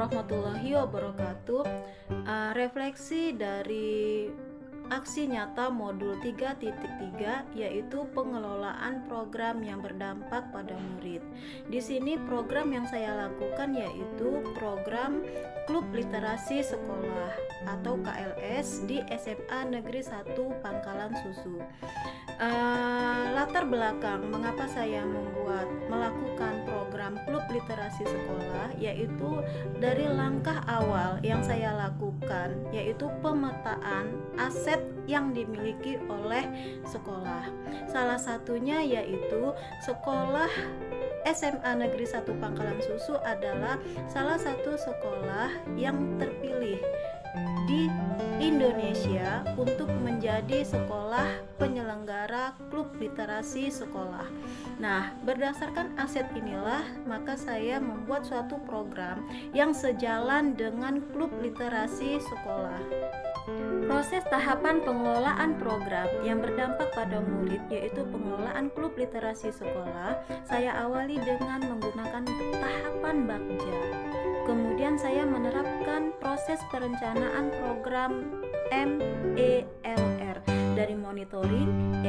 warahmatullahi wabarakatuh. Refleksi dari aksi nyata modul 3.3 yaitu pengelolaan program yang berdampak pada murid. Di sini program yang saya lakukan yaitu program Klub Literasi Sekolah atau KLS di SMA Negeri 1 Pangkalan Susu. Latar belakang mengapa saya melakukan program Klub Literasi Sekolah yaitu dari langkah awal yang saya lakukan yaitu pemetaan aset yang dimiliki oleh sekolah. Salah satunya yaitu sekolah SMA Negeri 1 Pangkalan Susu adalah salah satu sekolah yang terpilih di Indonesia untuk menjadi sekolah penyelenggara klub literasi sekolah. Nah, berdasarkan aset inilah maka saya membuat suatu program yang sejalan dengan klub literasi sekolah. Proses tahapan pengelolaan program yang berdampak pada murid yaitu pengelolaan klub literasi sekolah, saya awali dengan menggunakan tahapan Bagja. Kemudian saya menerapkan proses perencanaan program MELR dari monitoring,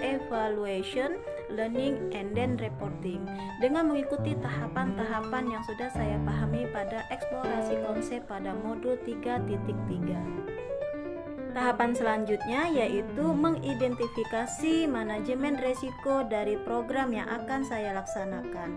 evaluation, learning, and then reporting dengan mengikuti tahapan-tahapan yang sudah saya pahami pada eksplorasi konsep pada modul 3.3. Tahapan selanjutnya yaitu mengidentifikasi manajemen resiko dari program yang akan saya laksanakan.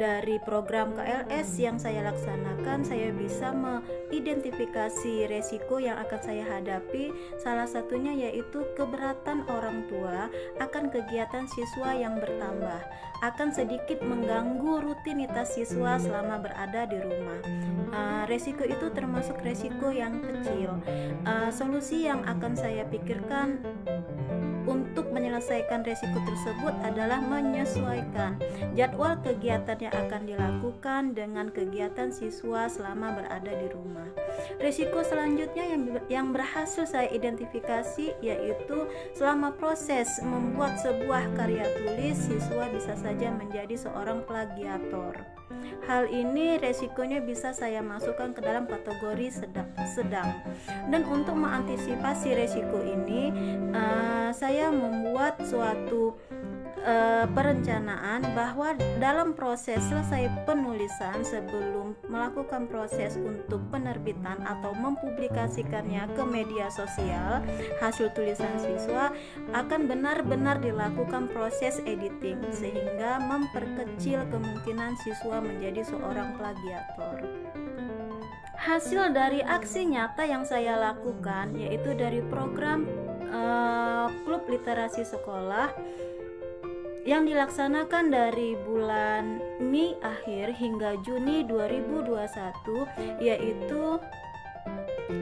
Dari program KLS yang saya laksanakan, saya bisa mengidentifikasi resiko yang akan saya hadapi. Salah satunya yaitu keberatan orang tua akan kegiatan siswa yang bertambah, akan sedikit mengganggu rutinitas siswa selama berada di rumah. Resiko itu termasuk resiko yang kecil. Solusi yang akan saya pikirkan untuk menyelesaikan resiko tersebut adalah menyesuaikan jadwal kegiatan yang akan dilakukan dengan kegiatan siswa selama berada di rumah. Resiko selanjutnya yang berhasil saya identifikasi yaitu selama proses membuat sebuah karya tulis, siswa bisa saja menjadi seorang plagiator. Hal ini resikonya bisa saya masukkan ke dalam kategori sedang. Dan untuk mengantisipasi resiko ini, saya membuat suatu perencanaan bahwa dalam proses selesai penulisan sebelum melakukan proses untuk penerbitan atau mempublikasikannya ke media sosial, hasil tulisan siswa akan benar-benar dilakukan proses editing sehingga memperkecil kemungkinan siswa menjadi seorang plagiator. Hasil dari aksi nyata yang saya lakukan yaitu dari program Klub Literasi Sekolah yang dilaksanakan dari bulan Mei akhir hingga Juni 2021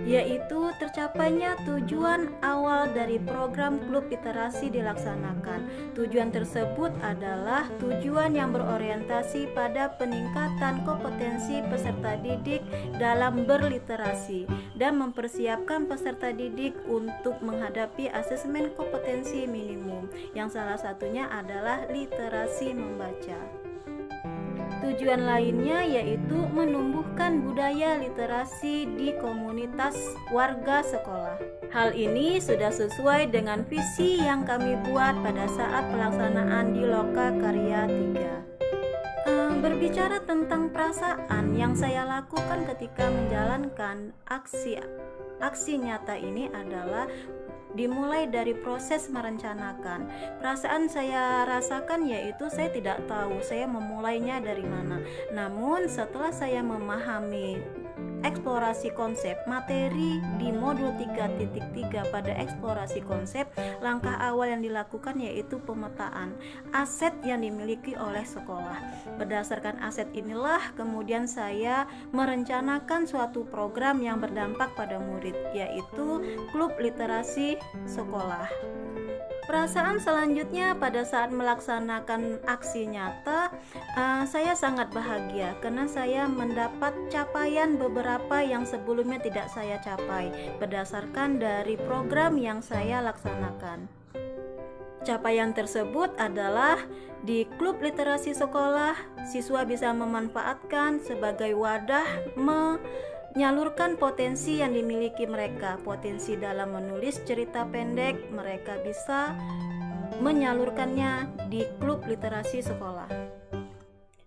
yaitu tercapainya tujuan awal dari program klub literasi dilaksanakan. Tujuan tersebut adalah tujuan yang berorientasi pada peningkatan kompetensi peserta didik dalam berliterasi dan mempersiapkan peserta didik untuk menghadapi asesmen kompetensi minimum yang salah satunya adalah literasi membaca. Tujuan lainnya yaitu menumbuhkan budaya literasi di komunitas warga sekolah. Hal ini sudah sesuai dengan visi yang kami buat pada saat pelaksanaan di Loka Karya 3. Berbicara tentang perasaan yang saya lakukan ketika menjalankan aksi nyata ini adalah dimulai dari proses merencanakan. Perasaan saya rasakan yaitu saya tidak tahu saya memulainya dari mana. Namun setelah saya memahami eksplorasi konsep materi di modul 3.3 pada eksplorasi konsep, langkah awal yang dilakukan yaitu pemetaan aset yang dimiliki oleh sekolah. Berdasarkan aset inilah kemudian saya merencanakan suatu program yang berdampak pada murid yaitu klub literasi sekolah. Perasaan selanjutnya pada saat melaksanakan aksi nyata, saya sangat bahagia karena saya mendapat capaian beberapa yang sebelumnya tidak saya capai berdasarkan dari program yang saya laksanakan. Capaian tersebut adalah di klub literasi sekolah, siswa bisa memanfaatkan sebagai wadah menyalurkan potensi yang dimiliki mereka. Potensi dalam menulis cerita pendek, mereka bisa menyalurkannya di klub literasi sekolah.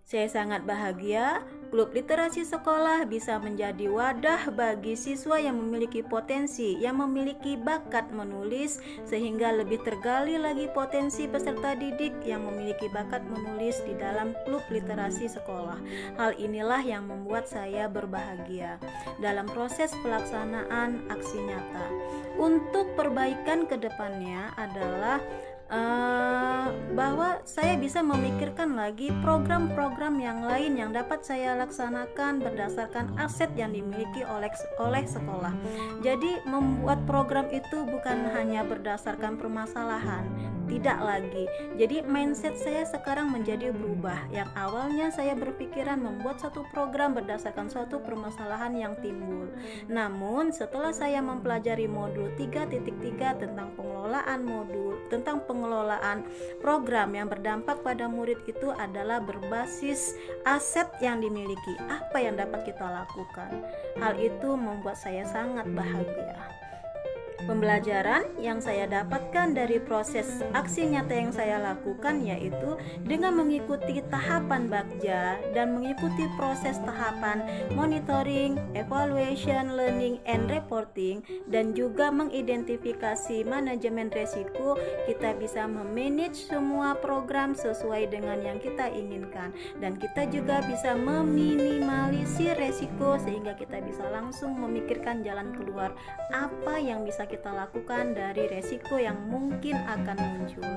Saya sangat bahagia klub literasi sekolah bisa menjadi wadah bagi siswa yang memiliki potensi, yang memiliki bakat menulis, sehingga lebih tergali lagi potensi peserta didik yang memiliki bakat menulis di dalam klub literasi sekolah. Hal inilah yang membuat saya berbahagia dalam proses pelaksanaan aksi nyata. Untuk perbaikan ke depannya adalah bahwa saya bisa memikirkan lagi program-program yang lain yang dapat saya laksanakan berdasarkan aset yang dimiliki oleh sekolah. Jadi membuat program itu bukan hanya berdasarkan permasalahan, tidak lagi. Jadi mindset saya sekarang menjadi berubah. Yang awalnya saya berpikiran membuat satu program berdasarkan suatu permasalahan yang timbul. Namun setelah saya mempelajari modul 3.3 tentang pengelolaan program yang berdampak pada murid itu adalah berbasis aset yang dimiliki, apa yang dapat kita lakukan. Hal itu membuat saya sangat bahagia. Pembelajaran yang saya dapatkan dari proses aksi nyata yang saya lakukan yaitu dengan mengikuti tahapan Bagja dan mengikuti proses tahapan monitoring, evaluation, learning, and reporting, dan juga mengidentifikasi manajemen resiko, kita bisa memanage semua program sesuai dengan yang kita inginkan, dan kita juga bisa meminimalisir resiko sehingga kita bisa langsung memikirkan jalan keluar apa yang bisa kita lakukan dari resiko yang mungkin akan muncul.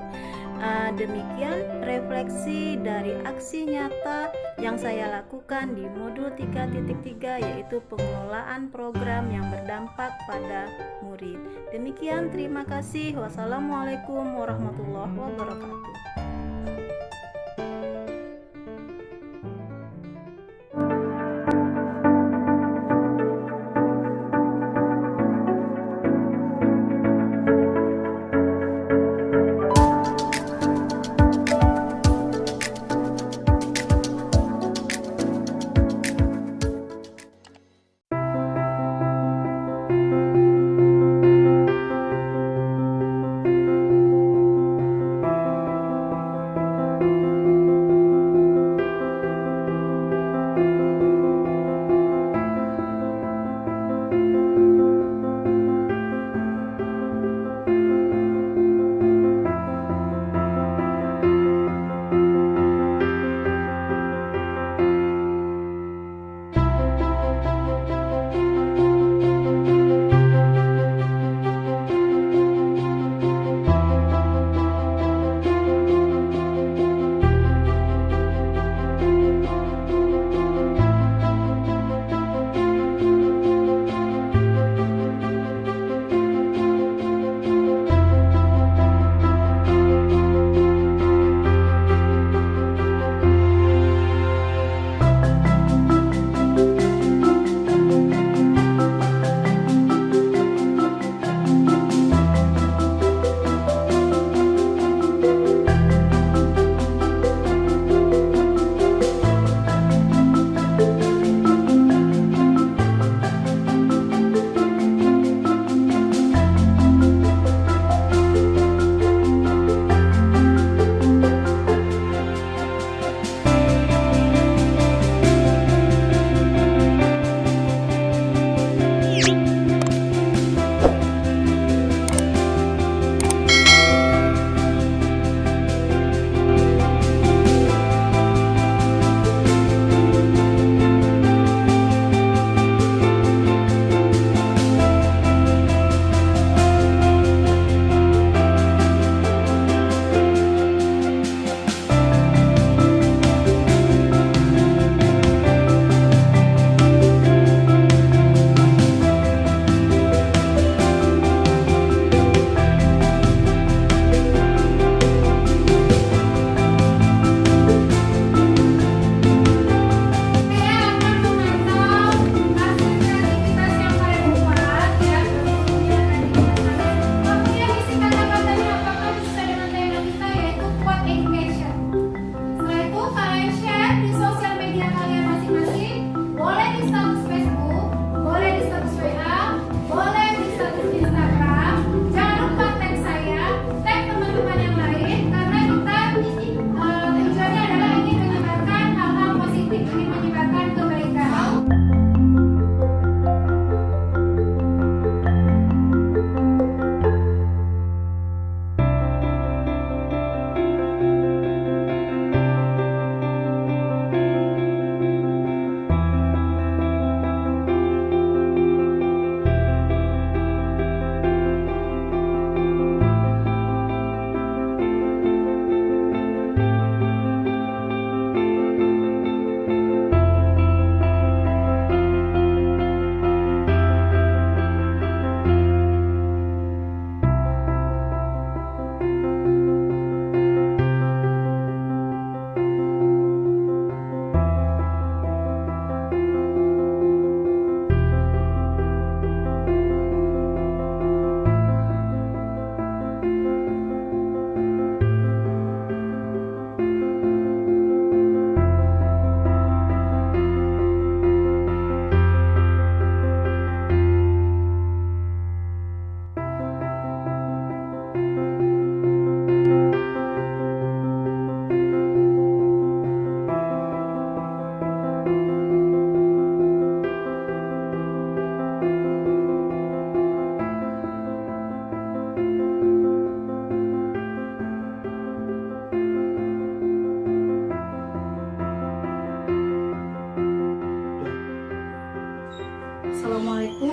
Demikian refleksi dari aksi nyata yang saya lakukan di modul 3.3 yaitu pengelolaan program yang berdampak pada murid. Demikian, terima kasih. Wassalamualaikum warahmatullahi wabarakatuh.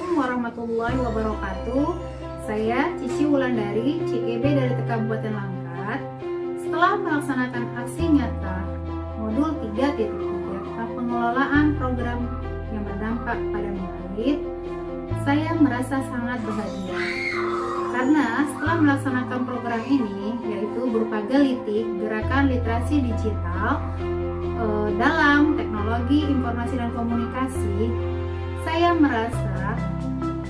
Assalamualaikum warahmatullahi wabarakatuh. Saya Cici Wulandari, CKB dari Kabupaten Langkat. Setelah melaksanakan aksi nyata modul 3.3 pengelolaan program yang berdampak pada murid, saya merasa sangat bahagia. Karena setelah melaksanakan program ini, yaitu berupa Gelitik, Gerakan Literasi Digital dalam teknologi informasi dan komunikasi, saya merasa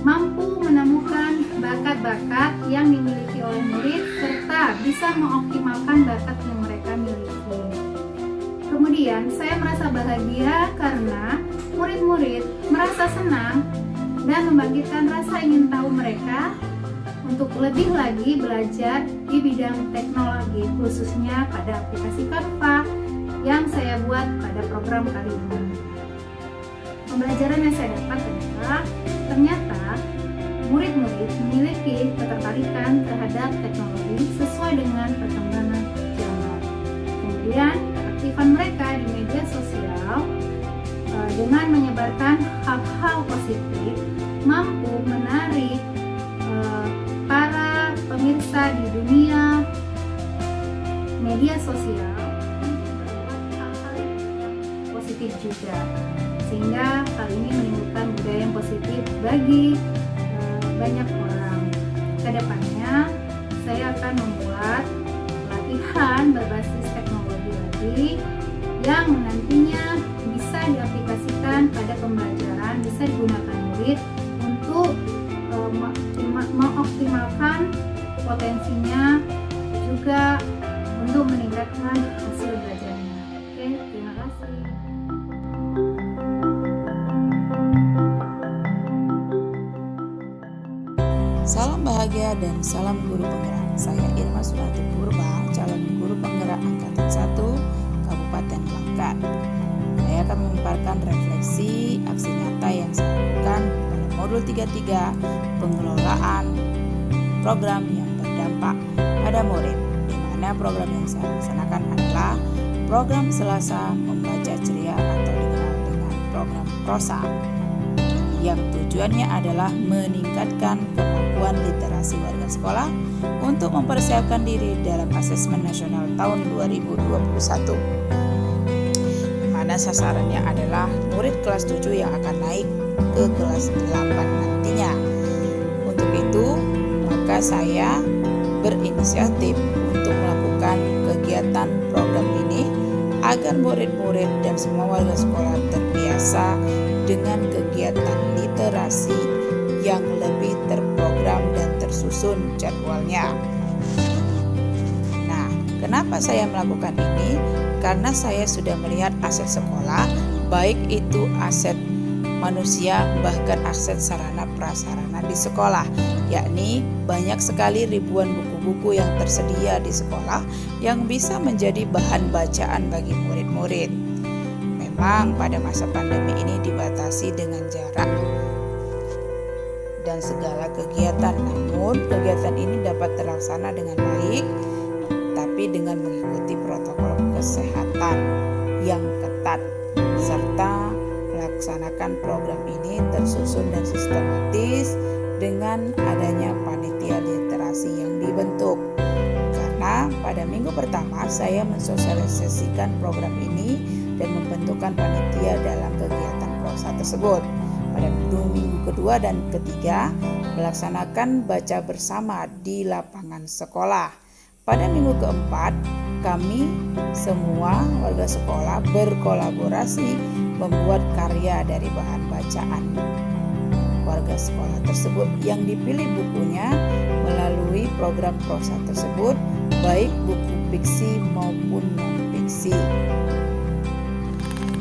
mampu menemukan bakat-bakat yang dimiliki oleh murid serta bisa mengoptimalkan bakat yang mereka miliki. Kemudian saya merasa bahagia karena murid-murid merasa senang dan membangkitkan rasa ingin tahu mereka untuk lebih lagi belajar di bidang teknologi, khususnya pada aplikasi Canva yang saya buat pada program kali ini. Pembelajaran yang saya dapat adalah ternyata murid-murid memiliki ketertarikan terhadap teknologi sesuai dengan perkembangan zaman. Kemudian keaktifan mereka di media sosial dengan menyebarkan hal-hal positif mampu menarik para pemirsa di dunia media sosial positif juga, sehingga hal ini menimbulkan budaya yang positif bagi banyak orang. Kedepannya saya akan membuat latihan berbasis teknologi lagi yang nantinya bisa diaplikasikan pada pembelajaran, bisa digunakan murid untuk mengoptimalkan potensinya, juga untuk meningkatkan hasil belajarnya. Oke, terima kasih. Salam bahagia dan salam guru penggerak. Saya Irma Sunarti Purba, calon guru penggerak Angkatan 1 Kabupaten Langkat. Saya akan memaparkan refleksi aksi nyata yang saya lakukan pada modul 33 pengelolaan program yang berdampak pada murid, di mana program yang saya laksanakan adalah program Selasa Membaca Ceria atau dikenal dengan program prosa, yang tujuannya adalah meningkatkan kemampuan literasi warga sekolah untuk mempersiapkan diri dalam asesmen nasional tahun 2021, di mana sasarannya adalah murid kelas 7 yang akan naik ke kelas 8 nantinya. Untuk itu, maka saya berinisiatif untuk melakukan kegiatan program ini agar murid-murid dan semua warga sekolah terbiasa dengan kegiatan literasi yang lebih terprogram dan tersusun jadwalnya. Nah, kenapa saya melakukan ini? Karena saya sudah melihat aset sekolah, baik itu aset manusia bahkan aset sarana prasarana di sekolah, yakni banyak sekali ribuan buku-buku yang tersedia di sekolah yang bisa menjadi bahan bacaan bagi murid-murid. Memang pada masa pandemi ini dibatasi dengan jarak dan segala kegiatan, namun kegiatan ini dapat terlaksana dengan baik, tapi dengan mengikuti protokol kesehatan yang ketat serta melaksanakan program ini tersusun dan sistematis dengan adanya panitia literasi yang dibentuk. Karena pada minggu pertama saya mensosialisasikan program ini dan membentukkan panitia dalam kegiatan prosa tersebut. Pada minggu kedua dan ketiga melaksanakan baca bersama di lapangan sekolah. Pada minggu keempat kami semua warga sekolah berkolaborasi membuat karya dari bahan bacaan warga sekolah tersebut yang dipilih bukunya melalui program prosa tersebut, baik buku fiksi maupun non-fiksi.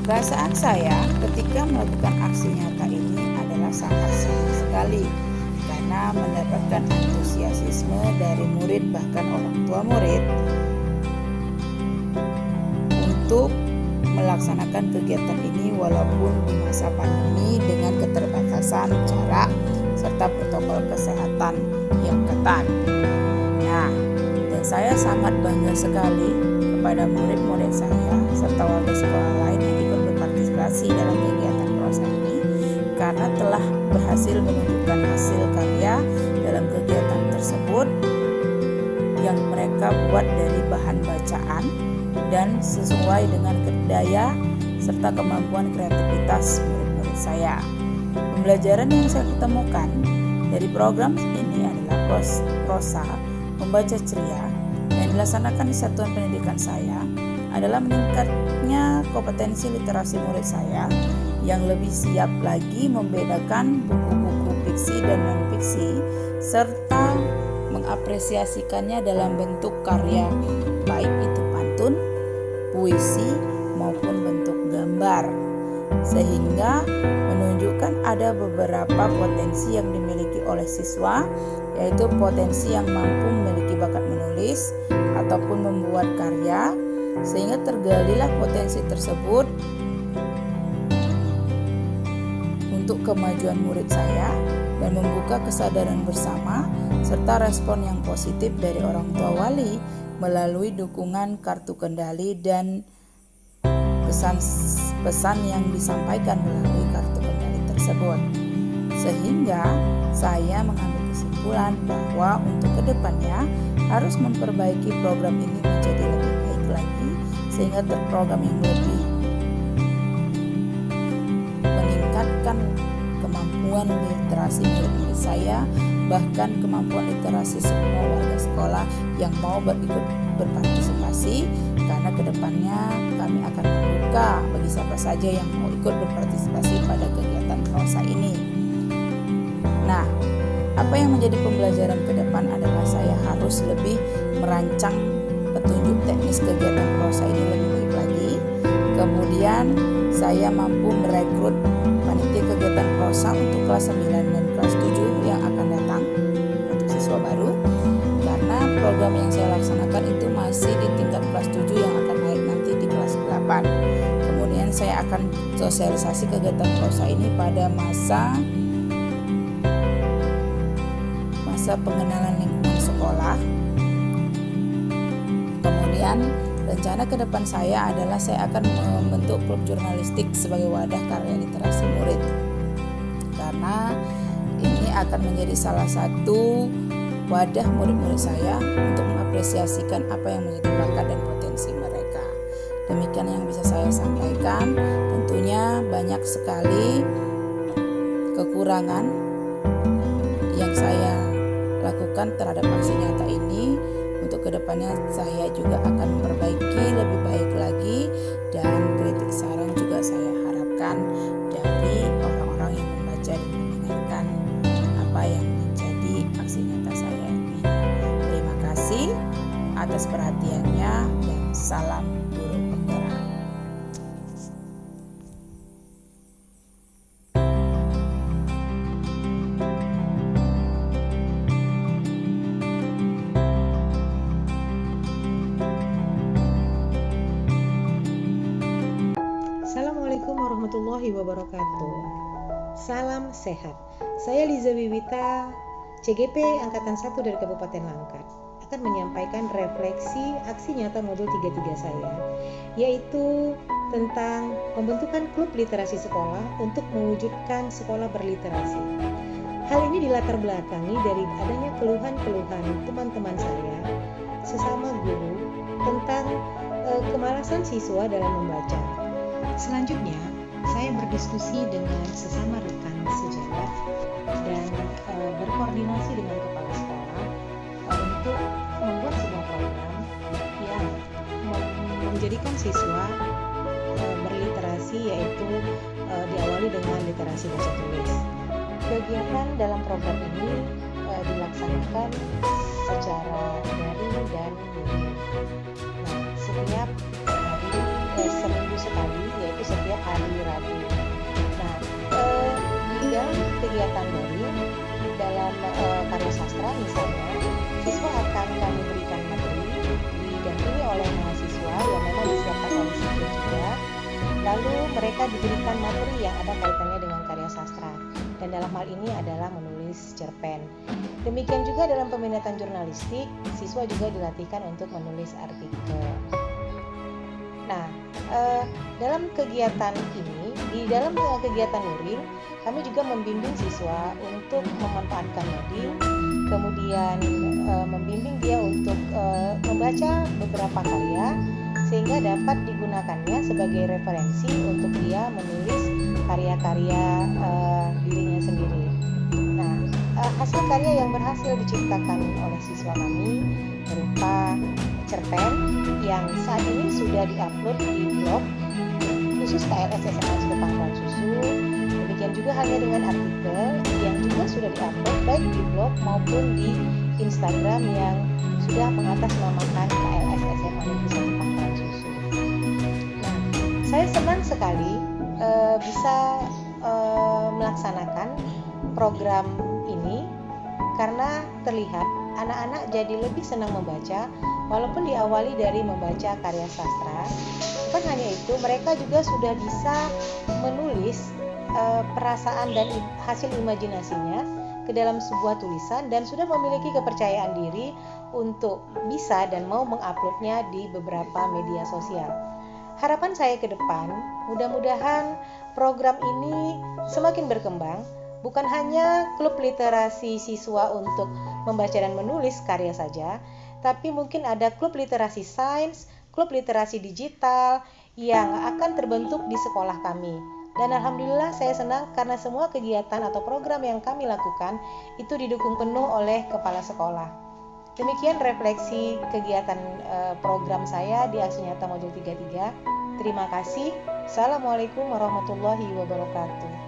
Perasaan saya ketika melakukan aksi nyata ini adalah sangat senang sekali karena mendapatkan antusiasme dari murid bahkan orang tua murid untuk melaksanakan kegiatan ini walaupun di masa pandemi dengan keterbatasan jarak serta protokol kesehatan yang ketat. Nah, dan saya sangat bangga sekali kepada murid-murid saya serta warga sekolah lain yang ikut berpartisipasi dalam kegiatan prosa ini, karena telah berhasil menunjukkan hasil karya dalam kegiatan tersebut yang mereka buat dari bahan bacaan dan sesuai dengan daya serta kemampuan kreativitas murid-murid saya. Pembelajaran yang saya ketemukan dari program ini adalah prosa membaca ceria yang dilaksanakan di satuan pendidikan saya adalah meningkatnya kompetensi literasi murid saya yang lebih siap lagi membedakan buku-buku fiksi dan non-fiksi serta mengapresiasikannya dalam bentuk karya baik itu pantun, puisi maupun bentuk gambar, sehingga menunjukkan ada beberapa potensi yang dimiliki oleh siswa, yaitu potensi yang mampu memiliki bakat menulis ataupun membuat karya, sehingga tergalilah potensi tersebut untuk kemajuan murid saya dan membuka kesadaran bersama serta respon yang positif dari orang tua wali melalui dukungan kartu kendali dan pesan yang disampaikan melalui kartu kendali tersebut. Sehingga saya mengambil kesimpulan bahwa untuk kedepannya harus memperbaiki program ini menjadi lebih baik lagi sehingga terprogram yang lebih meningkatkan kemampuan literasi murid-murid saya, bahkan kemampuan literasi semua warga sekolah yang mau ikut berpartisipasi, karena kedepannya kami akan membuka bagi siapa saja yang mau ikut berpartisipasi pada kegiatan prosa ini. Nah, apa yang menjadi pembelajaran ke depan adalah saya harus lebih merancang petunjuk teknis kegiatan prosa ini lebih baik lagi. Kemudian saya mampu merekrut panitia kegiatan prosa untuk kelas 9 dan kelas 7 yang akan datang untuk siswa baru, karena program yang saya laksanakan itu masih di tingkat kelas 7 yang akan naik nanti di kelas 8. Kemudian saya akan sosialisasi kegiatan prosa ini pada masa pengenalan lingkungan sekolah. Kemudian rencana ke depan saya adalah saya akan membentuk klub jurnalistik sebagai wadah karya literasi murid, karena ini akan menjadi salah satu wadah murid-murid saya untuk mengapresiasikan apa yang menjadi bakat dan potensi mereka. Demikian yang bisa saya sampaikan. Tentunya banyak sekali kekurangan yang saya lakukan terhadap aksi nyata ini. Untuk kedepannya saya juga akan memperbaiki lebih baik lagi, dan kritik saran juga saya harapkan dari orang-orang yang membaca dan mendengarkan apa yang menjadi aksi nyata saya ini. Terima kasih atas perhatiannya dan salam guru penggerak. Assalamualaikum warahmatullahi wabarakatuh. Salam sehat. Saya Liza Wiwita, CGP Angkatan 1 dari Kabupaten Langkat, akan menyampaikan refleksi aksi nyata modul 33 saya, yaitu tentang pembentukan klub literasi sekolah untuk mewujudkan sekolah berliterasi. Hal ini dilatar belakangi dari adanya keluhan-keluhan teman-teman saya sesama guru tentang kemalasan siswa dalam membaca. Selanjutnya, saya berdiskusi dengan sesama rekan sejabat dan berkoordinasi dengan kepala sekolah untuk membuat sebuah program yang menjadikan siswa berliterasi, yaitu diawali dengan literasi baca tulis. Kegiatan dalam program ini dilaksanakan secara daring dan luring. Nah, setiap hari seminggu sekali, yaitu setiap hari Rabu. Nah, di dalam kegiatan daring, dalam karya sastra misalnya, siswa akan kami berikan materi didampingi oleh mahasiswa yang memang disiapkan oleh siswa juga. Lalu mereka diberikan materi yang ada kaitannya dengan karya sastra, dan dalam hal ini adalah menulis cerpen. Demikian juga dalam peminatan jurnalistik, siswa juga dilatihkan untuk menulis artikel. Nah, dalam kegiatan ini Di dalam kegiatan luring, kami juga membimbing siswa untuk memanfaatkan loading, kemudian membimbing dia untuk membaca beberapa karya sehingga dapat digunakannya sebagai referensi untuk dia menulis karya-karya dirinya sendiri. Nah, hasil karya yang berhasil diciptakan oleh siswa kami berupa cerpen yang saat ini sudah diupload di blog khusus KLS SMA Sekolah Pangkalan Susu. Demikian juga halnya dengan artikel yang juga sudah diupload baik di blog maupun di Instagram yang sudah mengatasnamakan KLS SMA Negeri 1 Pangkalan Susu. Nah, saya senang sekali bisa melaksanakan program ini karena terlihat anak-anak jadi lebih senang membaca walaupun diawali dari membaca karya sastra. Bukan hanya itu, mereka juga sudah bisa menulis perasaan dan hasil imajinasinya ke dalam sebuah tulisan dan sudah memiliki kepercayaan diri untuk bisa dan mau menguploadnya di beberapa media sosial. Harapan saya ke depan, mudah-mudahan program ini semakin berkembang, bukan hanya klub literasi siswa untuk membaca dan menulis karya saja, tapi mungkin ada klub literasi sains, klub literasi digital yang akan terbentuk di sekolah kami. Dan alhamdulillah saya senang karena semua kegiatan atau program yang kami lakukan itu didukung penuh oleh kepala sekolah. Demikian refleksi kegiatan program saya di Aksi Nyata Modul 33. Terima kasih. Assalamualaikum warahmatullahi wabarakatuh.